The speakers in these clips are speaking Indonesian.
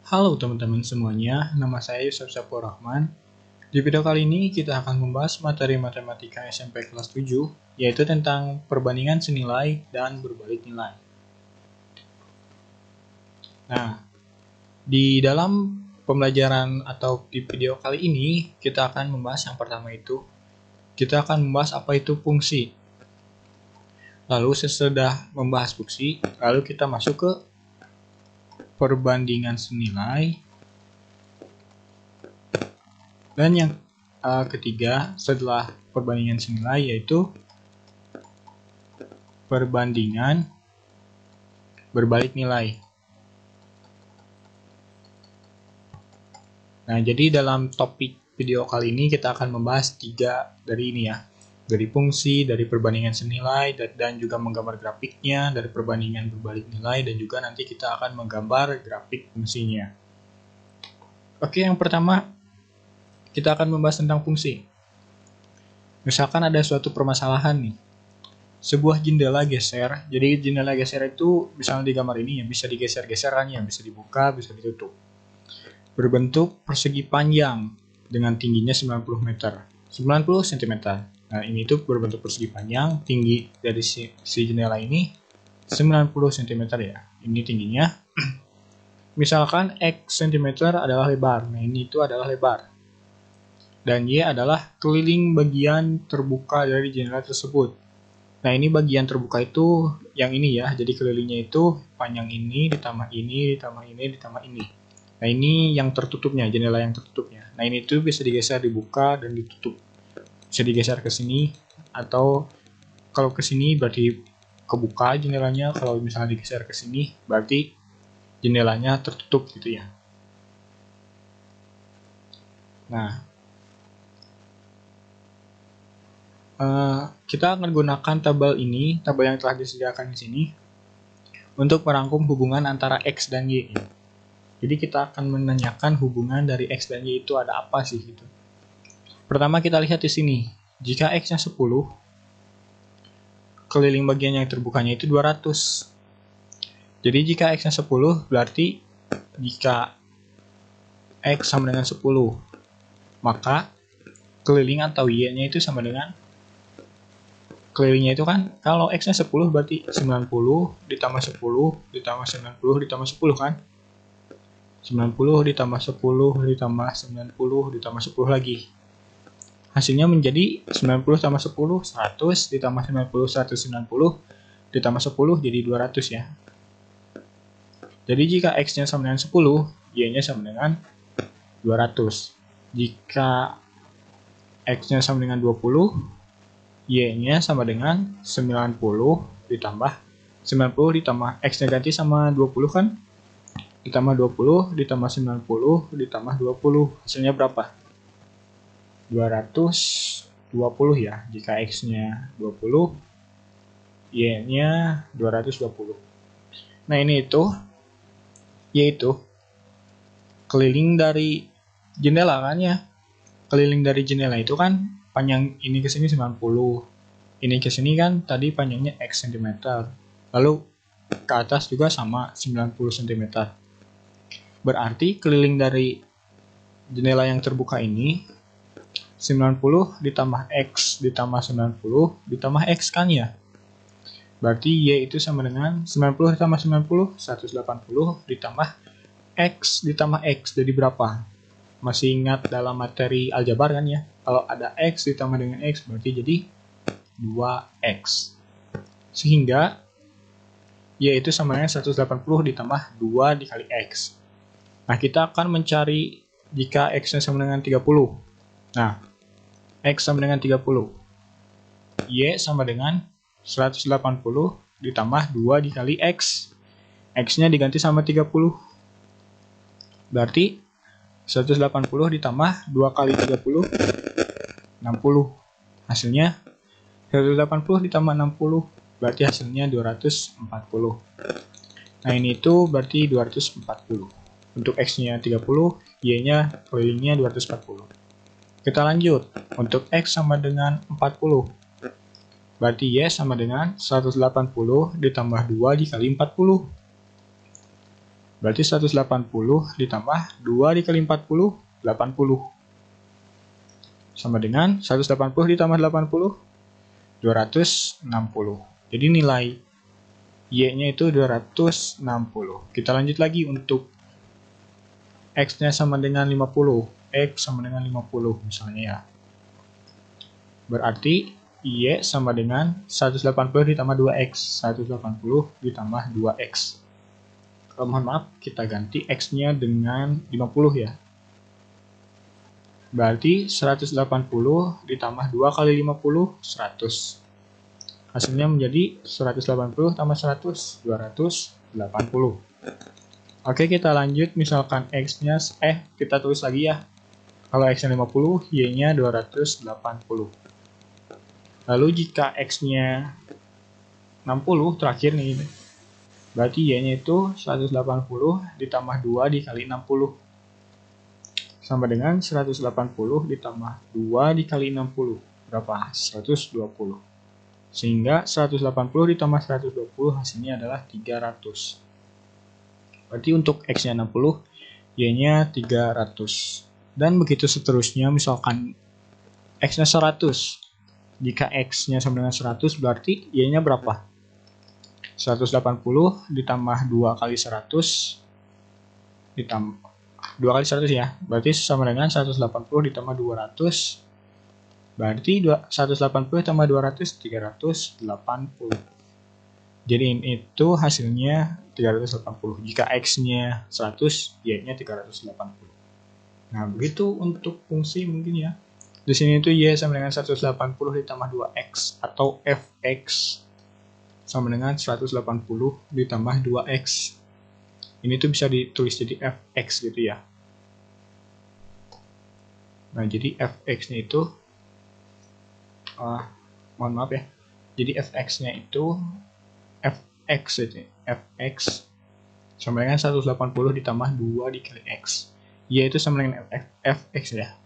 Halo teman-teman semuanya, nama saya Yusuf Sapuur Rahman. Di video kali ini kita akan membahas materi matematika SMP kelas 7, yaitu tentang perbandingan senilai dan berbalik nilai. Nah, di dalam pembelajaran atau di video kali ini, kita akan membahas yang pertama itu, kita akan membahas apa itu fungsi. Lalu sesudah membahas fungsi, lalu kita masuk ke perbandingan senilai. Dan yang ketiga setelah perbandingan senilai yaitu perbandingan berbalik nilai. Nah, jadi dalam topik video kali ini kita akan membahas 3 dari ini ya. Dari fungsi, dari perbandingan senilai, dan juga menggambar grafiknya, dari perbandingan berbalik nilai, dan juga nanti kita akan menggambar grafik fungsinya. Oke, yang pertama kita akan membahas tentang fungsi. Misalkan ada suatu permasalahan nih. Sebuah jendela geser. Jadi jendela geser itu misalnya di gambar ini ya bisa digeser-geser kan ya, bisa dibuka, bisa ditutup. Berbentuk persegi panjang dengan tingginya 90 meter. 90 cm. Nah, ini tuh berbentuk persegi panjang, tinggi dari si jendela ini 90 cm ya. Ini tingginya. Misalkan X cm adalah lebar. Nah, ini itu adalah lebar. Dan Y adalah keliling bagian terbuka dari jendela tersebut. Nah, ini bagian terbuka itu yang ini ya. Jadi kelilingnya itu panjang ini ditambah ini ditambah ini ditambah ini. Nah, ini yang tertutupnya, jendela yang tertutupnya. Nah, ini tuh bisa digeser, dibuka dan ditutup. Bisa digeser ke sini atau kalau ke sini berarti kebuka jendelanya, kalau misalnya digeser ke sini berarti jendelanya tertutup gitu ya. Nah, kita akan gunakan tabel ini, tabel yang telah disediakan di sini, untuk merangkum hubungan antara X dan Y. Jadi kita akan menanyakan hubungan dari X dan Y itu ada apa sih gitu. Pertama kita lihat di sini, jika X-nya 10, keliling bagian yang terbukanya itu 200. Jadi jika X-nya 10, berarti jika X sama dengan 10, maka keliling atau Y-nya itu sama dengan kelilingnya itu kan, kalau X-nya 10 berarti 90 ditambah 10 ditambah 90 ditambah 10 kan. 90 ditambah 10 ditambah 90 ditambah 10 lagi. Hasilnya menjadi 90 tambah 10, 100 ditambah 90, 190 ditambah 10 jadi 200 ya. Jadi jika X-nya sama dengan 10, Y-nya sama dengan 200. Jika X-nya sama dengan 20, Y-nya sama dengan 90 ditambah 90 ditambah X-nya ganti sama 20 kan? Ditambah 20 ditambah 90 ditambah 20. Hasilnya berapa? 220 ya. Jika X-nya 20, Y-nya 220. Nah, ini itu yaitu keliling dari jendela kan ya. Keliling dari jendela itu kan panjang ini ke sini 90. Ini ke sini kan tadi panjangnya X cm. Lalu ke atas juga sama 90 cm. Berarti keliling dari jendela yang terbuka ini 90 ditambah X ditambah 90 ditambah X kan ya. Berarti Y itu sama dengan 90 ditambah 90, 180 ditambah X ditambah X. Jadi berapa? Masih ingat dalam materi aljabar kan ya? Kalau ada X ditambah dengan X berarti jadi 2X. Sehingga Y itu sama dengan 180 ditambah 2 dikali X. Nah, kita akan mencari jika X-nya sama dengan 30. Nah, X sama dengan 30. Y sama dengan 180 ditambah 2 dikali X. X-nya diganti sama 30. Berarti 180 ditambah 2 kali 30, 60. Hasilnya 180 ditambah 60, berarti hasilnya 240. Nah, ini itu berarti 240. Untuk X-nya 30, Y-nya kelilingnya 240. Kita lanjut. Untuk X sama dengan 40. Berarti Y sama dengan 180 ditambah 2 dikali 40. Berarti 180 ditambah 2 dikali 40, 80. Sama dengan 180 ditambah 80, 260. Jadi nilai Y-nya itu 260. Kita lanjut lagi untuk X-nya sama dengan 50. X sama dengan 50 misalnya ya. Berarti Y sama dengan 180 ditambah 2X. 180 ditambah 2X. Mohon maaf, kita ganti X-nya dengan 50 ya. Berarti 180 ditambah 2 kali 50, 100. Hasilnya menjadi 180 tambah 100, 280. Oke, kita lanjut. Misalkan X-nya, kita tulis lagi ya. Kalau X-nya 50, Y-nya 280. Lalu jika X-nya 60, terakhir nih. Berarti Y-nya itu 180 ditambah 2 dikali 60. Sama dengan 180 ditambah 2 dikali 60. Berapa? 120. Sehingga 180 ditambah 120 hasilnya adalah 300. Berarti untuk X-nya 60, Y-nya 300. Dan begitu seterusnya, misalkan X-nya 100. Jika X-nya sama dengan 100, berarti Y-nya berapa? 180 ditambah 2 kali 100 ditambah 2 kali 100 ya. Berarti sama dengan 180 ditambah 200. Berarti 180 tambah 200, 380. Jadi itu hasilnya 380. Jika X-nya 100, Y-nya 380. Nah, begitu untuk fungsi mungkin ya. Di sini itu Y sama dengan 180 ditambah 2X atau Fx sama dengan 180 ditambah 2X. Ini tuh bisa ditulis jadi Fx gitu ya. Nah, jadi Fx-nya itu mohon maaf ya. Jadi Fx-nya itu Fx sama dengan 180 ditambah 2 dikali X. Y itu sama dengan Fx ya.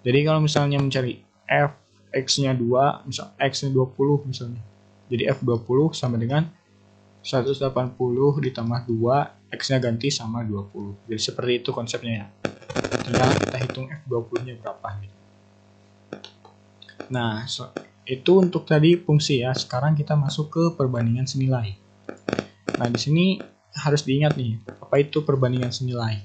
Jadi kalau misalnya mencari Fx-nya 2, misal X-nya 20 misalnya. Jadi F20 sama dengan 180 ditambah 2, X-nya ganti sama 20. Jadi seperti itu konsepnya ya. Tinggal kita hitung F20-nya berapa gitu. Nah, itu untuk tadi fungsi ya. Sekarang kita masuk ke perbandingan senilai. Nah, di sini harus diingat nih, apa itu perbandingan senilai.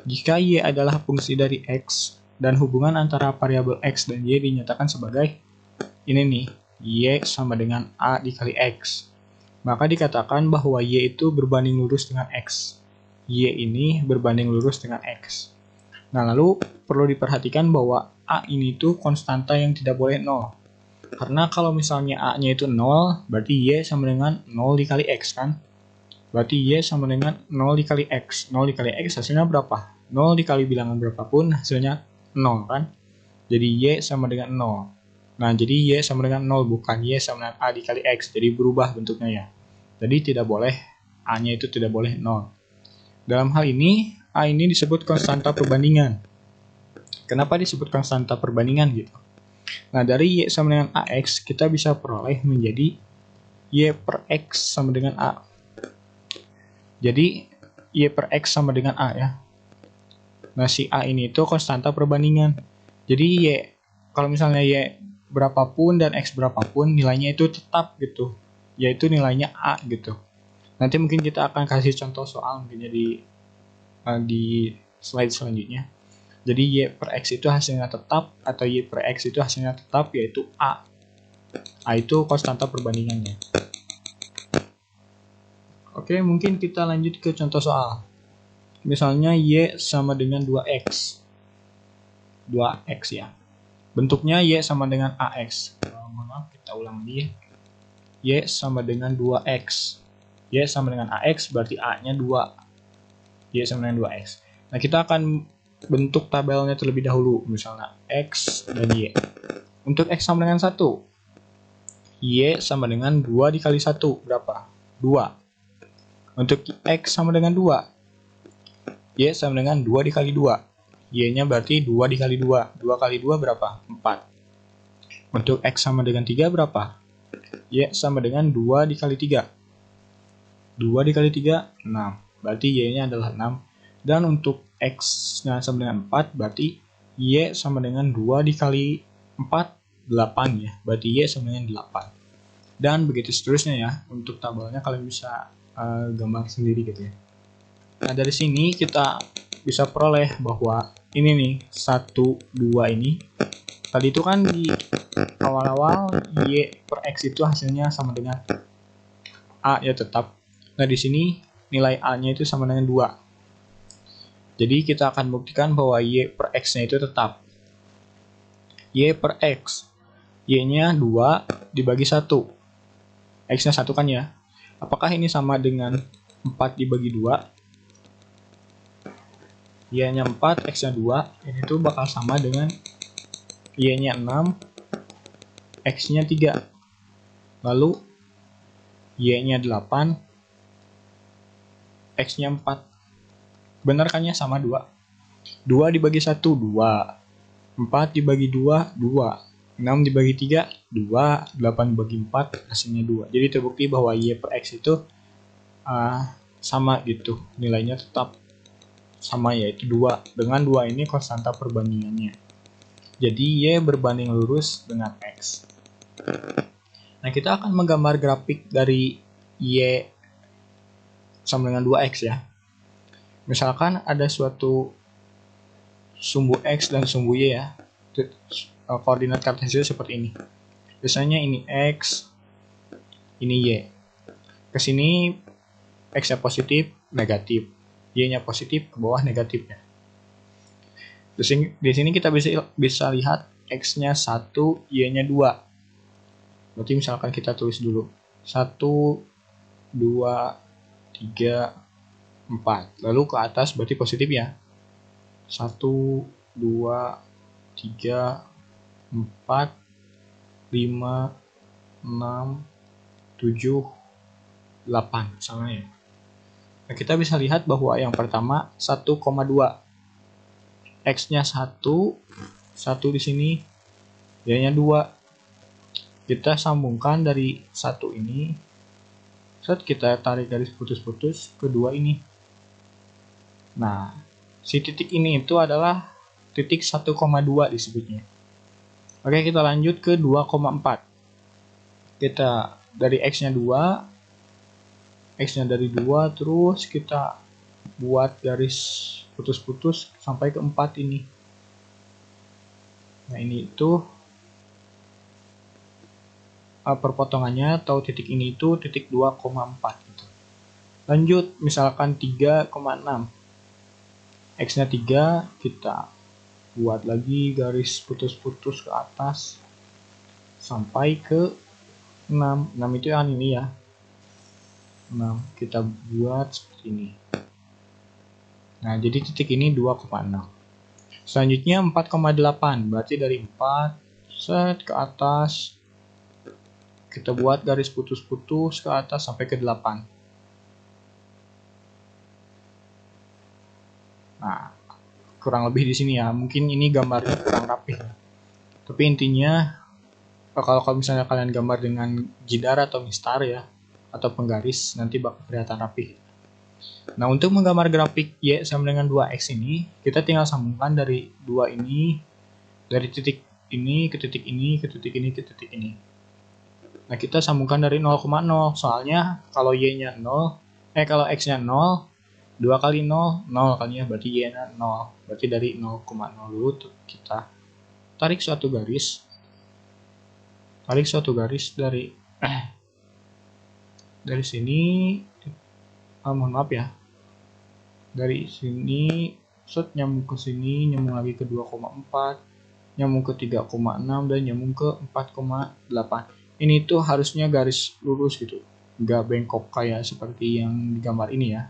Jika Y adalah fungsi dari X dan hubungan antara variabel X dan Y dinyatakan sebagai ini nih, Y sama dengan A dikali X, maka dikatakan bahwa Y itu berbanding lurus dengan X. Y ini berbanding lurus dengan X. Nah, lalu perlu diperhatikan bahwa A ini tuh konstanta yang tidak boleh 0. Karena kalau misalnya A-nya itu 0, berarti Y sama dengan 0 dikali X kan? Berarti Y sama dengan 0 dikali X. 0 dikali X hasilnya berapa? 0 dikali bilangan berapapun hasilnya 0 kan? Jadi Y sama dengan 0. Nah, jadi Y sama dengan 0, bukan Y sama dengan A dikali X. Jadi berubah bentuknya ya. Jadi tidak boleh, A-nya itu tidak boleh 0. Dalam hal ini, A ini disebut konstanta perbandingan. Kenapa disebut konstanta perbandingan gitu? Nah, dari Y sama dengan AX, kita bisa peroleh menjadi Y per X sama dengan A. Jadi, Y per X sama dengan A ya. Nah, si A ini itu konstanta perbandingan. Jadi, Y, kalau misalnya Y berapapun dan X berapapun, nilainya itu tetap gitu. Yaitu nilainya A gitu. Nanti mungkin kita akan kasih contoh soal mungkin di slide selanjutnya. Jadi Y per X itu hasilnya tetap atau Y per X itu hasilnya tetap yaitu A. A itu konstanta perbandingannya. Oke, mungkin kita lanjut ke contoh soal. Misalnya Y sama dengan 2X. 2X ya. Bentuknya Y sama dengan AX. Mohon maaf, kita ulang lagi ya. Y sama dengan 2X. Y sama dengan AX berarti A-nya 2. Y sama dengan 2X. Nah, kita akan bentuk tabelnya terlebih dahulu. Misalnya X dan Y. Untuk X sama dengan 1. Y sama dengan 2 dikali 1. Berapa? 2. Untuk X sama dengan 2. Y sama dengan 2 dikali 2. Y-nya berarti 2 dikali 2. 2 kali 2 berapa? 4. Untuk X sama dengan 3 berapa? Y sama dengan 2 dikali 3. 2 dikali 3, 6. berarti Y-nya adalah 6. Dan untuk X-nya sama dengan 4, berarti Y sama dengan 2 dikali 4, 8 ya. Berarti Y sama dengan 8. Dan begitu seterusnya ya. Untuk tabelnya kalian bisa gambar sendiri gitu ya. Nah, dari sini kita bisa peroleh bahwa ini nih, 1, 2 ini. Tadi itu kan di awal-awal Y per X itu hasilnya sama dengan A ya tetap. Nah, di sini nilai A-nya itu sama dengan 2. Jadi kita akan buktikan bahwa Y per X-nya itu tetap. Y per X. Y-nya 2 dibagi 1. X-nya 1 kan ya. Apakah ini sama dengan 4 dibagi 2? Y-nya 4, X-nya 2. Ini tuh bakal sama dengan Y-nya 6, X-nya 3. Lalu Y-nya 8, X-nya 4. Benar kan ya, sama 2. 2 dibagi 1, 2. 4 dibagi 2, 2. 6 dibagi 3, 2. 8 dibagi 4, hasilnya 2. Jadi terbukti bahwa Y per X itu sama gitu. Nilainya tetap sama, yaitu 2. Dengan 2 ini konstanta perbandingannya. Jadi Y berbanding lurus dengan X. Nah, kita akan menggambar grafik dari Y sama dengan 2X ya. Misalkan ada suatu sumbu X dan sumbu Y ya. Koordinat kartesius seperti ini. Biasanya ini X, ini Y. Kesini X-nya positif, negatif. Y-nya positif, ke bawah negatifnya. Di sini kita bisa lihat X-nya 1, Y-nya 2. Berarti misalkan kita tulis dulu 1, 2, 3, 4. Lalu ke atas berarti positif ya. 1, 2, 3, 4, 5, 6, 7, 8 sama ya. Nah, kita bisa lihat bahwa yang pertama 1,2. X-nya 1 di sini, Y-nya 2. Kita sambungkan dari 1 ini. Kita tarik garis putus-putus ke 2 ini. Nah, si titik ini itu adalah titik 1,2 disebutnya. Oke, kita lanjut ke 2,4. Kita dari X-nya 2, X-nya dari 2, terus kita buat garis putus-putus sampai ke 4 ini. Nah, ini itu perpotongannya atau titik ini itu titik 2,4 gitu. Lanjut, misalkan 3,6. X-nya 3, kita buat lagi garis putus-putus ke atas sampai ke 6. 6 itu yang ini ya. 6 kita buat seperti ini. Nah, jadi titik ini 2,6. Selanjutnya 4,8. Berarti dari 4 ke atas kita buat garis putus-putus ke atas sampai ke 8. Nah, kurang lebih di sini ya. Mungkin ini gambarnya kurang rapi. Tapi intinya kalau misalnya kalian gambar dengan jidar atau mistar ya, atau penggaris, nanti bakal kelihatan rapi. Nah, untuk menggambar grafik Y sama dengan 2X ini, kita tinggal sambungkan dari 2 ini, dari titik ini ke titik ini, ke titik ini, ke titik ini. Nah, kita sambungkan dari 0,0, soalnya kalau Y-nya 0, kalau X-nya 0, 2 kali 0, 0 kan ya, berarti Y-nya 0. Berarti dari 0,0 dulu kita tarik suatu garis. Dari sini, mohon maaf ya. Dari sini, nyambung ke sini, nyambung lagi ke 2,4, nyambung ke 3,6, dan nyambung ke 4,8. Ini tuh harusnya garis lurus gitu, nggak bengkok kayak seperti yang digambar ini ya.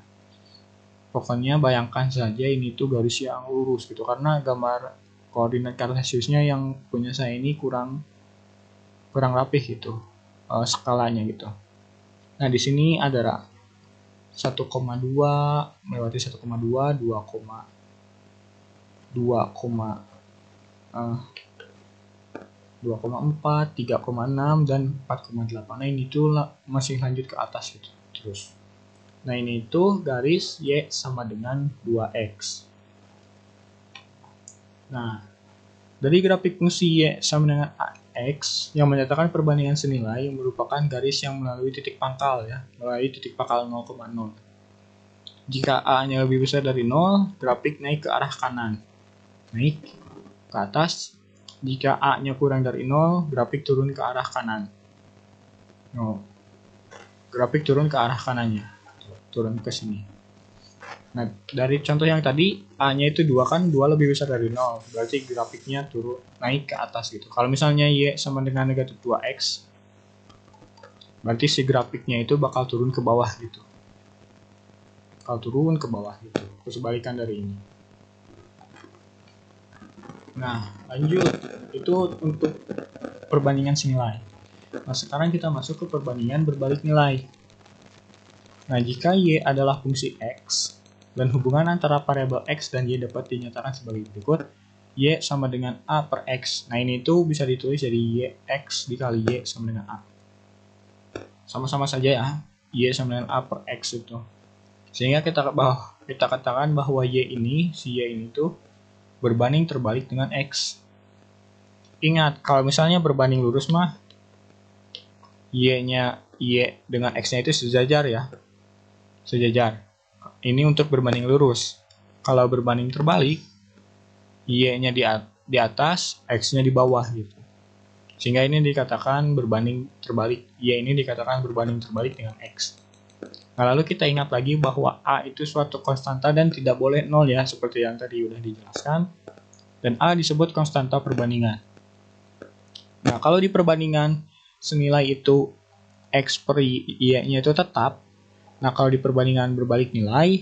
Pokoknya bayangkan saja ini tuh garis yang lurus gitu, karena gambar koordinat kartesiusnya yang punya saya ini kurang rapih gitu, skalanya gitu. Nah, di sini ada 1,2 melewati 1,2, 2,4, 3,6, dan 4,8. Nah, ini tuh masih lanjut ke atas gitu terus. Nah, ini itu garis Y sama dengan 2X. Nah, dari grafik fungsi Y sama dengan X yang menyatakan perbandingan senilai yang merupakan garis yang melalui titik pangkal ya, melalui titik pangkal 0,0. Jika A-nya lebih besar dari 0, grafik naik ke arah kanan. Naik ke atas. Jika A-nya kurang dari 0, grafik turun ke arah kanan. Grafik turun ke arah kanannya. Turun ke sini. Nah, dari contoh yang tadi, A-nya itu 2 kan, 2 lebih besar dari 0. Berarti grafiknya turun, naik ke atas gitu. Kalau misalnya Y sama dengan negatif 2X, berarti si grafiknya itu bakal turun ke bawah gitu. Bakal turun ke bawah gitu. Kebalikan dari ini. Nah, lanjut. Itu untuk perbandingan senilai. Nah, sekarang kita masuk ke perbandingan berbalik nilai. Nah, jika Y adalah fungsi X, dan hubungan antara variabel X dan Y dapat dinyatakan sebagai berikut, Y sama dengan A per X. Nah, ini tuh bisa ditulis jadi Y X dikali Y sama dengan A. Sama-sama saja ya, Y sama dengan A per X itu. Sehingga kita katakan bahwa Y ini, si Y ini tuh berbanding terbalik dengan X. Ingat, kalau misalnya berbanding lurus mah, Y-nya Y dengan X-nya itu sejajar ya. Sejajar. Ini untuk berbanding lurus. Kalau berbanding terbalik, Y-nya di atas, X-nya di bawah gitu. Sehingga ini dikatakan berbanding terbalik. Y ini dikatakan berbanding terbalik dengan X. Nah, lalu kita ingat lagi bahwa A itu suatu konstanta dan tidak boleh 0 ya, seperti yang tadi udah dijelaskan. Dan A disebut konstanta perbandingan. Nah, kalau di perbandingan senilai itu X per Y-nya itu tetap. Nah, kalau di perbandingan berbalik nilai,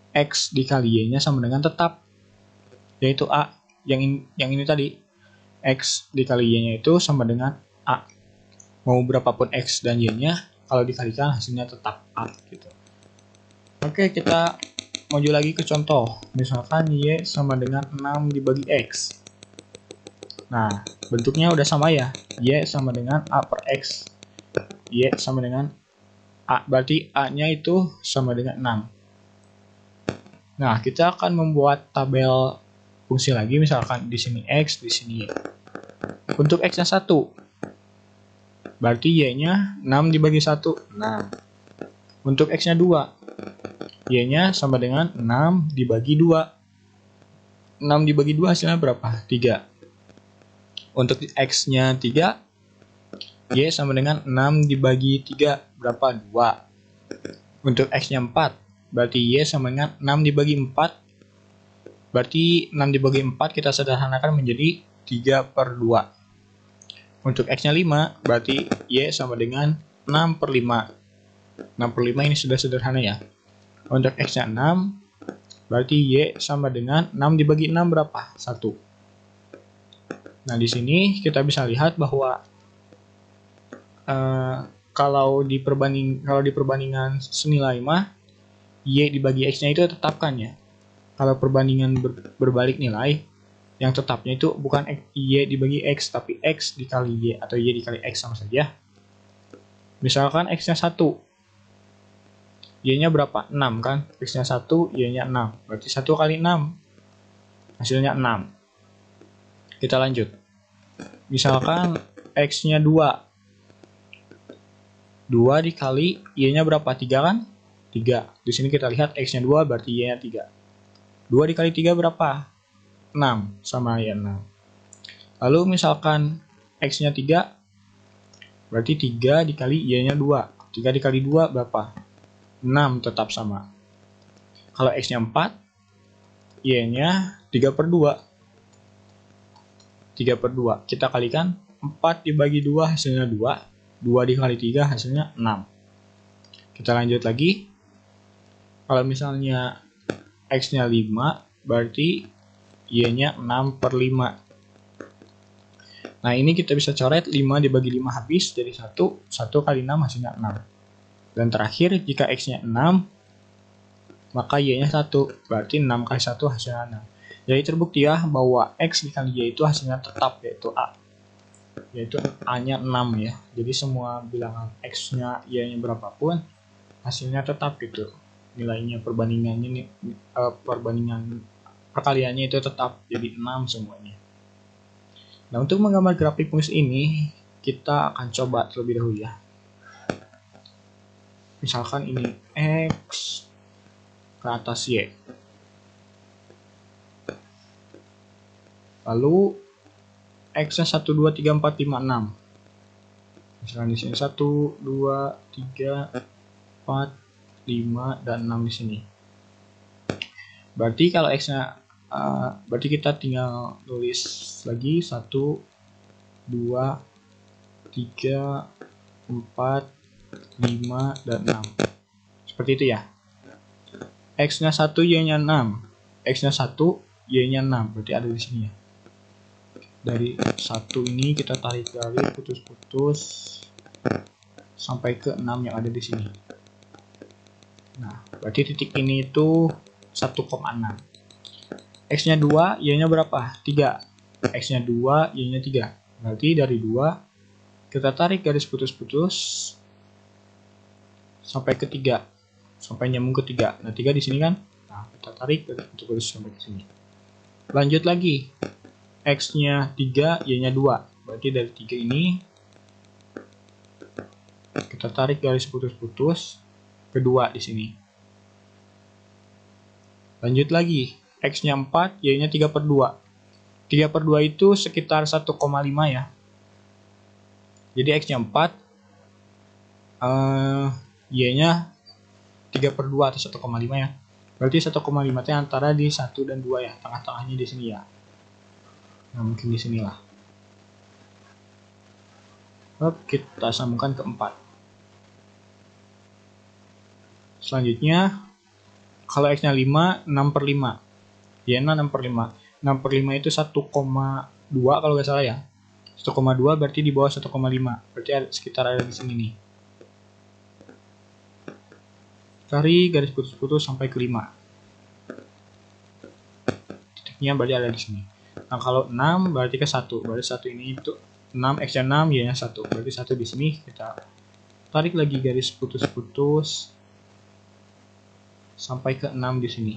X dikali Y-nya sama dengan tetap. Yaitu A. Yang ini tadi, X dikali Y-nya itu sama dengan A. Mau berapapun X dan Y-nya, kalau dikalikan hasilnya tetap A gitu. Oke, kita maju lagi ke contoh. Misalkan Y sama dengan 6 dibagi X. Nah, bentuknya udah sama ya. Y sama dengan A per X. Y sama dengan A. Berarti A-nya itu sama dengan 6. Nah, kita akan membuat tabel fungsi lagi. Misalkan di sini X, di sini Y. Untuk X-nya 1. Berarti Y-nya 6 dibagi 1. 6. Untuk X-nya 2. Y-nya sama dengan 6 dibagi 2. 6 dibagi 2 hasilnya berapa? 3. Untuk X-nya 3. Y sama dengan 6 dibagi 3. Berapa? 2. Untuk X-nya 4. Berarti Y sama dengan 6 dibagi 4. Berarti 6 dibagi 4 kita sederhanakan menjadi 3 per 2. Untuk X-nya 5. Berarti Y sama dengan 6 per 5. 6 per 5 ini sudah sederhana ya. Untuk X-nya 6. Berarti Y sama dengan 6 dibagi 6 berapa? 1. Nah, di sini kita bisa lihat bahwa kalau di perbandingan senilai mah Y dibagi X-nya itu tetapkan ya. Kalau perbandingan berbalik nilai, yang tetapnya itu bukan Y dibagi X, tapi X dikali Y atau Y dikali X sama saja. Misalkan X-nya 1. Y-nya berapa? 6 kan? X-nya 1, Y-nya 6. Berarti 1 kali 6. Hasilnya 6. Kita lanjut. Misalkan X-nya 2. 2 dikali Y-nya berapa? 3 kan? 3. Di sini kita lihat X-nya 2 berarti Y-nya 3. 2 dikali 3 berapa? 6 sama Y 6. Lalu misalkan X-nya 3 berarti 3 dikali Y-nya 2. 3 dikali 2 berapa? 6 tetap sama. Kalau X-nya 4, Y-nya 3 per 2. 3 per 2. Kita kalikan 4 dibagi 2 hasilnya 2. 2 dikali 3 hasilnya 6. Kita lanjut lagi. Kalau misalnya X-nya 5, berarti Y-nya 6 per 5. Nah, ini kita bisa coret 5 dibagi 5 habis jadi 1. 1 kali 6 hasilnya 6. Dan terakhir, jika X-nya 6, maka Y-nya 1. Berarti 6 kali 1 hasilnya 6. Jadi terbukti ya bahwa X dikali Y itu hasilnya tetap, yaitu A. Yaitu A-nya 6 ya. Jadi semua bilangan X-nya, Y-nya berapapun, hasilnya tetap gitu, nilainya perbandingannya perbandingan perkaliannya itu tetap jadi 6 semuanya. Nah, untuk menggambar grafik fungsi ini kita akan coba terlebih dahulu ya. Misalkan ini X ke atas Y. Lalu X-nya 1, 2, 3, 4, 5, 6. Misalkan di sini 1, 2, 3, 4, 5, dan 6 di sini. Berarti kalau X-nya berarti kita tinggal tulis lagi 1, 2, 3, 4, 5, dan 6. Seperti itu ya. X-nya 1, Y-nya 6. X-nya 1, Y-nya 6. Berarti ada di sini ya. Dari 1 ini kita tarik garis putus-putus sampai ke 6 yang ada di sini. Nah, berarti titik ini itu 1,6. X-nya 2, Y-nya berapa? 3. X-nya 2, Y-nya 3. Berarti dari 2 kita tarik garis putus-putus sampai ke 3. Sampai nyambung ke 3. Nah, 3 di sini kan? Nah, kita tarik garis putus-putus sampai ke sini. Lanjut lagi. X-nya 3, Y-nya 2. Berarti dari 3 ini kita tarik garis putus-putus kedua di sini. Lanjut lagi. X-nya 4, Y-nya 3/2. 3/2 itu sekitar 1,5 ya. Jadi X-nya 4, Y-nya 3/2 atau 1,5 ya. Berarti 1,5 itu antara di 1 dan 2 ya. Tengah-tengahnya di sini ya. Nah, mungkin di sinilah. Kita sambungkan ke 4. Selanjutnya, kalau X-nya 5, 6/5. Y-nya 6/5. 6/5 itu 1,2 kalau nggak salah ya. 1,2 berarti di bawah 1,5. Berarti sekitar ada di sini nih. Cari garis putus-putus sampai ke 5. Titiknya berarti ada di sini. Nah, kalau 6 berarti ke 1. Berarti 1 ini itu 6, X-nya 6, Y-nya 1. Berarti 1 di sini. Kita tarik lagi garis putus-putus sampai ke 6 di sini.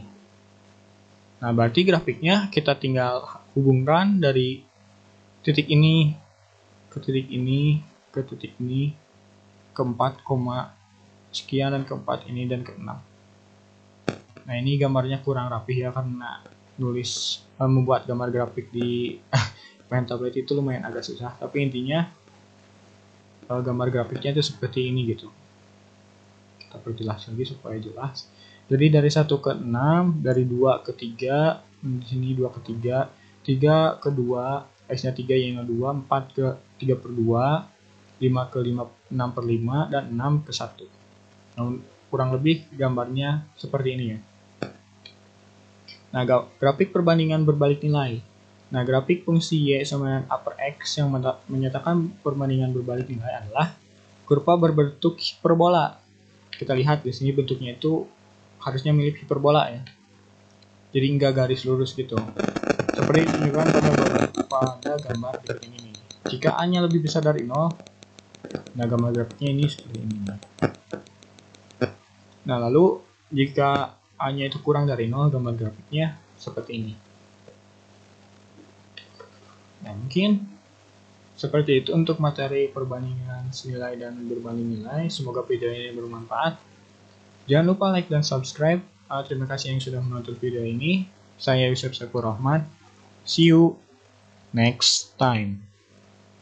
Nah, berarti grafiknya kita tinggal hubungkan dari titik ini ke titik ini ke titik ini ke 4, sekian dan ke 4 ini dan ke 6. Nah, ini gambarnya kurang rapih ya karena membuat gambar grafik di pen tablet itu lumayan agak susah. Tapi intinya gambar grafiknya itu seperti ini gitu. Kita perjelas lagi supaya jelas. Jadi dari 1 ke 6, dari 2 ke 3, di sini 2 ke 3, 3 ke 2, X-nya 3, Y-nya 2, 4 ke 3/2, 5 ke 6/5, dan 6 ke 1. Nah, kurang lebih gambarnya seperti ini ya. Nah, grafik perbandingan berbalik nilai. Nah, grafik fungsi Y sama dengan upper X yang menyatakan perbandingan berbalik nilai adalah kurva berbentuk hiperbola. Kita lihat di sini bentuknya itu harusnya mirip hiperbola ya. Jadi enggak garis lurus gitu. Seperti ditunjukkan pada gambar berikut ini. Jika A-nya lebih besar dari 0, nah gambar grafiknya ini seperti ini. Nah, lalu jika A-nya itu kurang dari 0, gambar grafiknya seperti ini. Nah, mungkin seperti itu untuk materi perbandingan senilai dan berbanding nilai. Semoga video ini bermanfaat. Jangan lupa like dan subscribe. Terima kasih yang sudah menonton video ini. Saya Yusuf Saifur Rahman. See you next time.